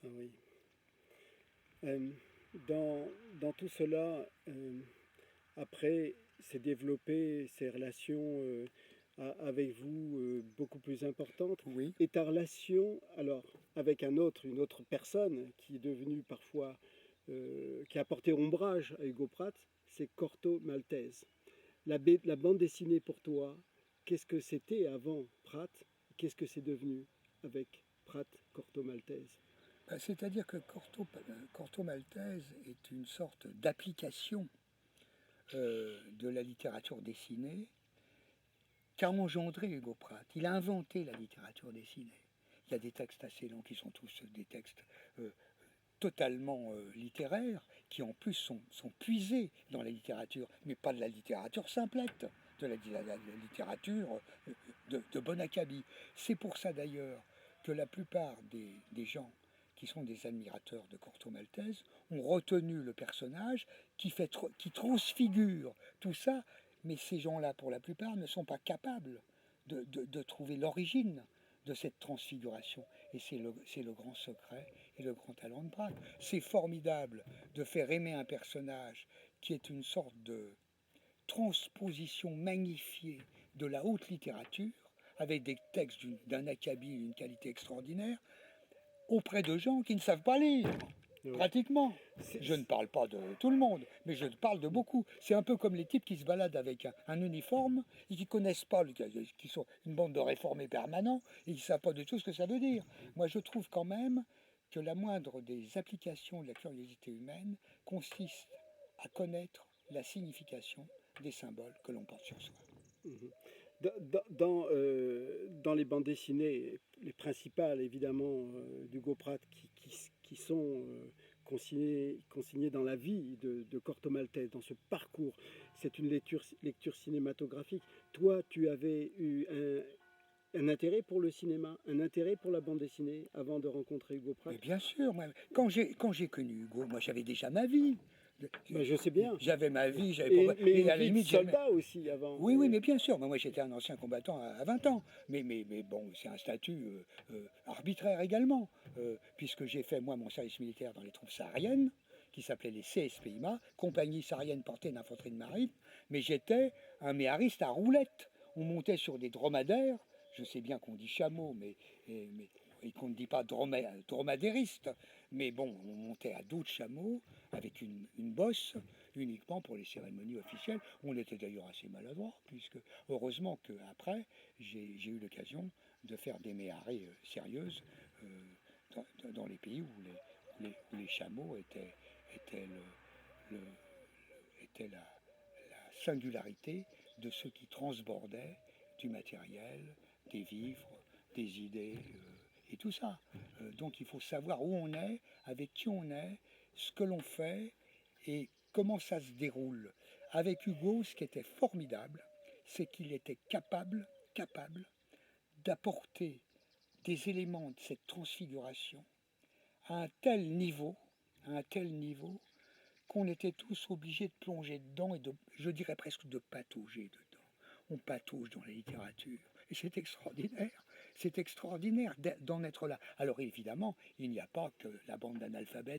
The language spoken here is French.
Ah oui. Euh, dans tout cela, après, s'est développé ces relations avec vous beaucoup plus importantes. Oui. Et ta relation, alors, avec une autre personne qui est devenue parfois, qui a porté ombrage à Hugo Pratt, c'est Corto Maltese. La bande dessinée pour toi, qu'est-ce que c'était avant Pratt? Qu'est-ce que c'est devenu avec Pratt, Corto Maltese? C'est-à-dire que Corto Maltese est une sorte d'application de la littérature dessinée qu'a engendré Hugo Pratt. Il a inventé la littérature dessinée. Il y a des textes assez longs qui sont tous des textes totalement littéraires, qui en plus sont puisés dans la littérature, mais pas de la littérature simplette, de la littérature de bon acabit. C'est pour ça d'ailleurs que la plupart des gens qui sont des admirateurs de Corto Maltese ont retenu le personnage qui transfigure tout ça, mais ces gens-là, pour la plupart, ne sont pas capables de trouver l'origine de cette transfiguration. Et c'est le grand secret et le grand talent de Pratt. C'est formidable de faire aimer un personnage qui est une sorte de transposition magnifiée de la haute littérature, avec des textes d'un acabit d'une qualité extraordinaire, auprès de gens qui ne savent pas lire. Oui. Pratiquement. C'est- Je ne parle pas de tout le monde, mais je parle de beaucoup. C'est un peu comme les types qui se baladent avec un uniforme et qui connaissent pas, qui sont une bande de réformés permanents et qui ne savent pas du tout ce que ça veut dire. Moi, je trouve quand même que la moindre des applications de la curiosité humaine consiste à connaître la signification des symboles que l'on porte sur soi. dans les bandes dessinées, les principales évidemment d'Hugo Pratt qui sont consignées dans la vie de Corto Maltese, dans ce parcours, c'est une lecture cinématographique. Toi, tu avais eu un intérêt pour le cinéma, un intérêt pour la bande dessinée avant de rencontrer Hugo Pratt? Mais bien sûr, moi, quand j'ai connu Hugo, moi j'avais déjà ma vie. Ben, je sais bien. J'avais ma vie, Mais et une à la vie de limite, j'aimais. soldat aussi avant. Oui, oui, mais bien sûr. Moi, j'étais un ancien combattant à 20 ans. Mais bon, c'est un statut arbitraire également, puisque j'ai fait, moi, mon service militaire dans les troupes sahariennes, qui s'appelaient les CSPIMA, Compagnie saharienne portée d'infanterie de marine, mais j'étais un méhariste à roulettes. On montait sur des dromadaires, je sais bien qu'on dit chameau, et qu'on ne dit pas dromadairiste, mais bon, on montait à dos de chameau avec une bosse uniquement pour les cérémonies officielles. On était d'ailleurs assez maladroit, puisque heureusement qu'après, j'ai eu l'occasion de faire des méharées sérieuses dans les pays où les chameaux étaient, le- étaient la singularité de ceux qui transbordaient du matériel, des vivres, des idées et tout ça. Donc il faut savoir où on est, avec qui on est, ce que l'on fait et comment ça se déroule. Avec Hugo, ce qui était formidable, c'est qu'il était capable d'apporter des éléments de cette transfiguration à un tel niveau qu'on était tous obligés de plonger dedans et je dirais presque de patauger dedans. On patauge dans la littérature. Et c'est extraordinaire d'en être là. Alors évidemment, il n'y a pas que la bande d'analphabètes